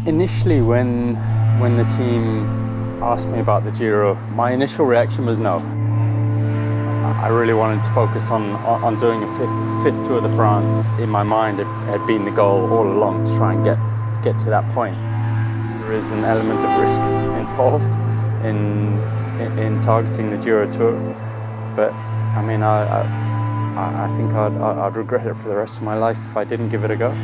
Initially, when the team asked me about the Giro, my initial reaction was no. I really wanted to focus on doing a fifth Tour de France. In my mind, it had been the goal all along to try and get to that point. There is an element of risk involved in targeting the Giro Tour, but I mean, I think I'd regret it for the rest of my life if I didn't give it a go.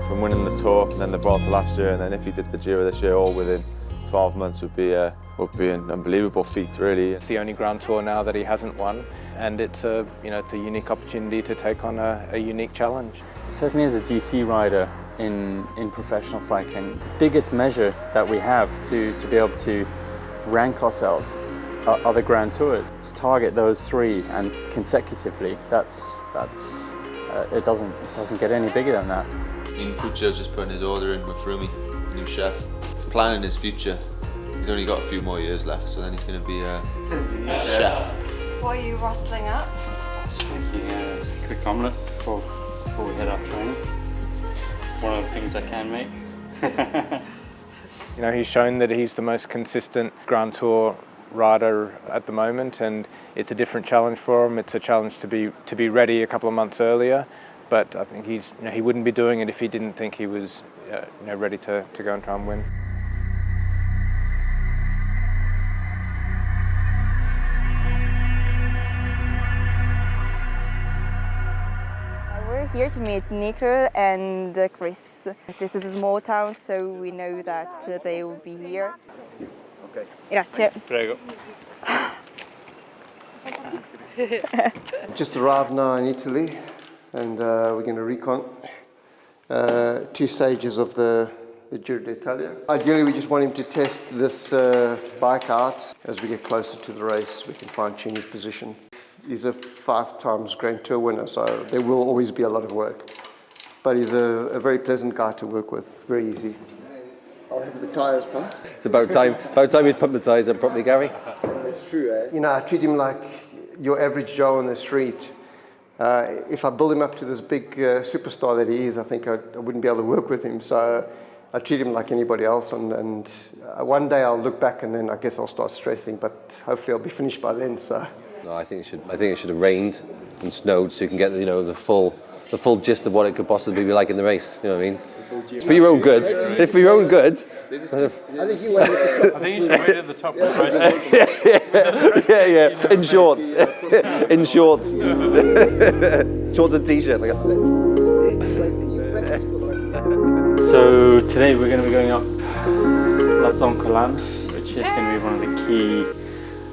From winning the Tour and then the Vuelta last year, and then if he did the Giro this year, all within 12 months would be an unbelievable feat, really. It's the only Grand Tour now that he hasn't won, and it's a unique opportunity to take on a unique challenge. Certainly as a GC rider in professional cycling, the biggest measure that we have to be able to rank ourselves are the Grand Tours. To target those three and consecutively, it doesn't get any bigger than that. Pucci's just putting his order in with Froome, new chef. He's planning his future. He's only got a few more years left, so then he's going to be a chef. What are you rustling up? Just making a quick omelette before we head off training. One of the things I can make. You know, he's shown that he's the most consistent Grand Tour rider at the moment, and it's a different challenge for him. It's a challenge to be ready a couple of months earlier, but I think he wouldn't be doing it if he didn't think he was ready to go and try and win. We're here to meet Nico and Chris. This is a small town, so we know that they will be here. Okay. Grazie. Prego. Just arrived now in Italy, and we're going to recon 2 stages of the Giro d'Italia. Ideally, we just want him to test this bike out. As we get closer to the race, we can fine-tune his position. He's a 5 times Grand Tour winner, so there will always be a lot of work. But he's a very pleasant guy to work with, very easy. I'll have the tyres pumped. It's about time you'd pump the tyres up properly, Gary. It's true, eh? You know, I treat him like your average Joe on the street. If I build him up to this big superstar that he is, I think I wouldn't be able to work with him. So I treat him like anybody else, and one day I'll look back and then I guess I'll start stressing, but hopefully I'll be finished by then. So. No, I think it should have rained and snowed so you can get the full gist of what it could possibly be like in the race. You know what I mean? It's for your own good. If for your own good. I think you went at the top. I think you should wait at the top of the yeah. In shorts. In shorts. Shorts and t-shirt, like I said. So today we're going to be going up Monte Zoncolan, which is going to be one of the key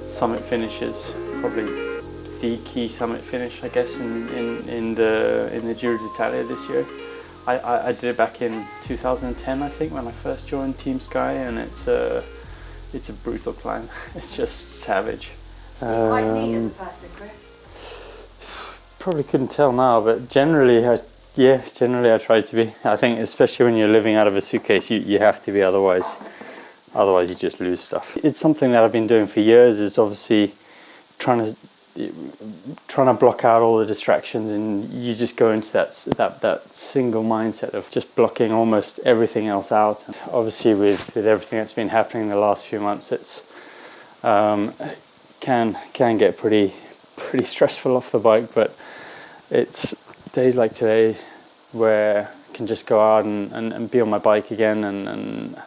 summit finishes, probably the key summit finish, I guess, in the Giro d'Italia this year. I did it back in 2010, I think, when I first joined Team Sky, and it's a brutal climb. It's just savage. Quite neat as a person, Chris. Probably couldn't tell now, but generally I try to be. I think especially when you're living out of a suitcase, you have to be, otherwise you just lose stuff. It's something that I've been doing for years, is obviously trying to block out all the distractions, and you just go into that single mindset of just blocking almost everything else out. Obviously with everything that's been happening in the last few months, it's can get pretty stressful off the bike, but it's days like today where I can just go out and be on my bike again, and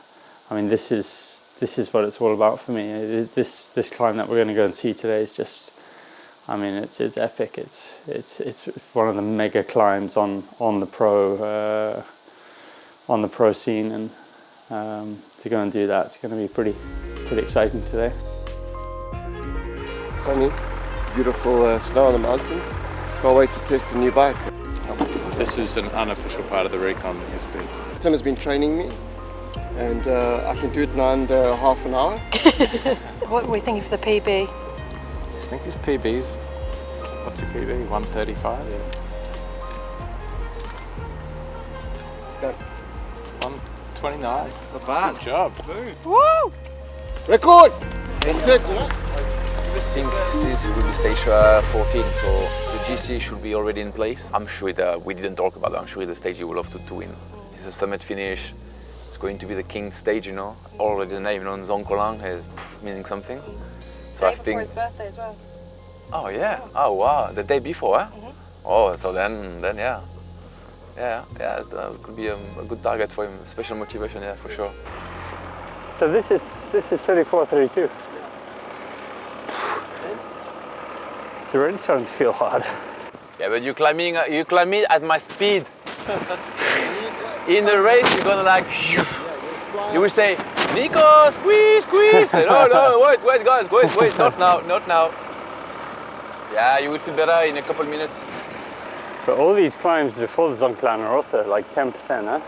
I mean this is what it's all about for me. This climb that we're going to go and see today is just, I mean, it's epic. It's one of the mega climbs on the pro scene, and to go and do that, it's going to be pretty exciting today. Sunny, beautiful snow on the mountains. Can't wait to test the new bike. This is an unofficial part of the recon. Tim has been training me, and I can do it in under half an hour. What were we thinking for the PB? I think his PB's, what's your PB? 135? Yeah. Go. 129. Not bad. Good job. Woo! Record! I think this will be stage 14, so the GC should be already in place. I'm sure we didn't talk about it. I'm sure the stage you will have to win. It's a summit finish. It's going to be the king stage, you know. Already the name, you know, Zoncolan is meaning something. So I think. Before his birthday as well. Oh yeah. Oh wow. The day before, eh? Oh, so then yeah. Yeah. It could be a good target for him. Special motivation, yeah, for sure. So this is 34-32. It's already starting to feel hard. Yeah, but you're climbing at my speed. In the race, you're gonna like, you will say, Nico, squeeze. No, wait, guys, wait, not now. Yeah, you will feel better in a couple minutes. But all these climbs before the Zoncolan are also like 10%, huh?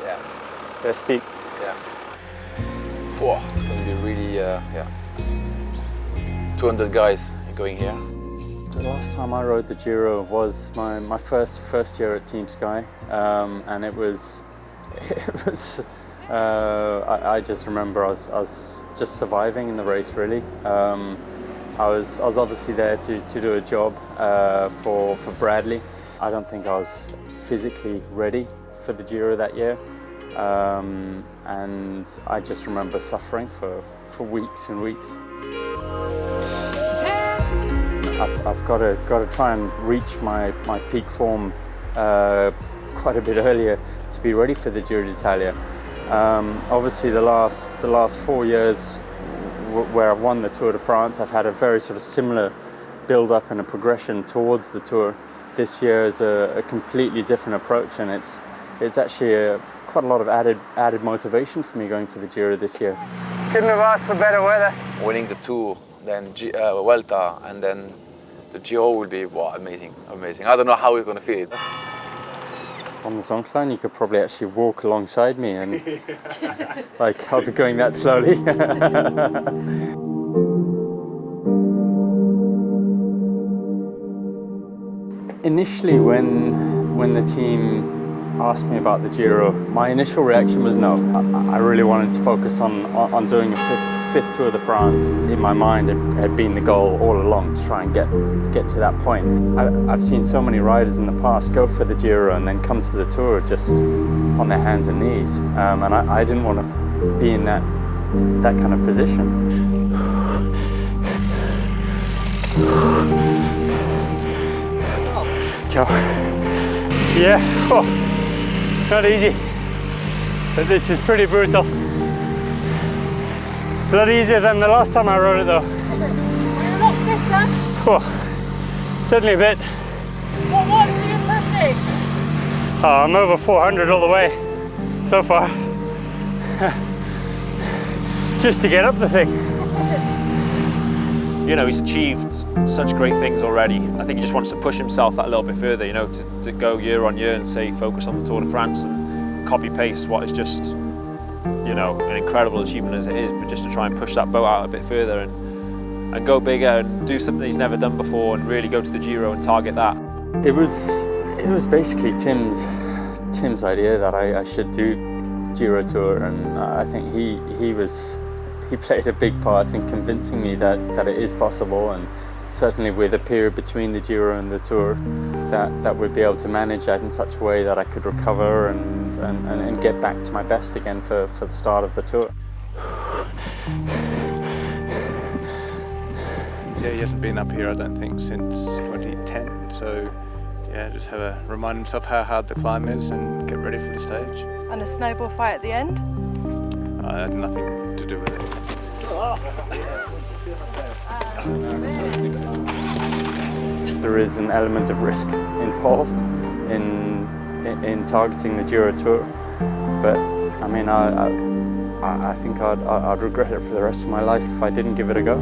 Yeah. They're steep. Yeah. Whoa, it's gonna be really, 200 guys going here. The last time I rode the Giro was my first year at Team Sky, and it was I just remember I was just surviving in the race really. I was obviously there to do a job for Bradley. I don't think I was physically ready for the Giro that year, and I just remember suffering for weeks and weeks. I've got to try and reach my peak form quite a bit earlier to be ready for the Giro d'Italia. Obviously, the last 4 years where I've won the Tour de France, I've had a very sort of similar build-up and a progression towards the Tour. This year is a completely different approach, and it's actually quite a lot of added motivation for me going for the Giro this year. Couldn't have asked for better weather. Winning the Tour, then Vuelta, and then the Giro will be amazing. I don't know how we're going to feel it. On the Zoncolan, you could probably actually walk alongside me, and like I'll be going that slowly. Initially, when the team asked me about the Giro, my initial reaction was no. I really wanted to focus on doing a fifth Tour de France. In my mind, it had been the goal all along to try and get to that point. I've seen so many riders in the past go for the Giro and then come to the Tour just on their hands and knees, and I didn't want to be in that kind of position. Go. Yeah, it's not easy, but this is pretty brutal. A lot easier than the last time I rode it though. You're a lot fitter. Certainly a bit. What watts are you pushing? I'm over 400 all the way so far. Just to get up the thing. You know, he's achieved such great things already. I think he just wants to push himself that little bit further, you know, to go year on year and say focus on the Tour de France and copy paste what is just, you know, an incredible achievement as it is, but just to try and push that boat out a bit further and go bigger and do something he's never done before and really go to the Giro and target that. It was basically Tim's idea that I should do Giro Tour, and I think he played a big part in convincing me that it is possible, and certainly with a period between the Giro and the Tour that we'd be able to manage that in such a way that I could recover and get back to my best again for the start of the Tour. Yeah, he hasn't been up here, I don't think, since 2010, so yeah, just remind himself how hard the climb is and get ready for the stage. And a snowball fight at the end? Had nothing to do with it. There is an element of risk involved in targeting the Giro Tour, but I mean, I think I'd regret it for the rest of my life if I didn't give it a go.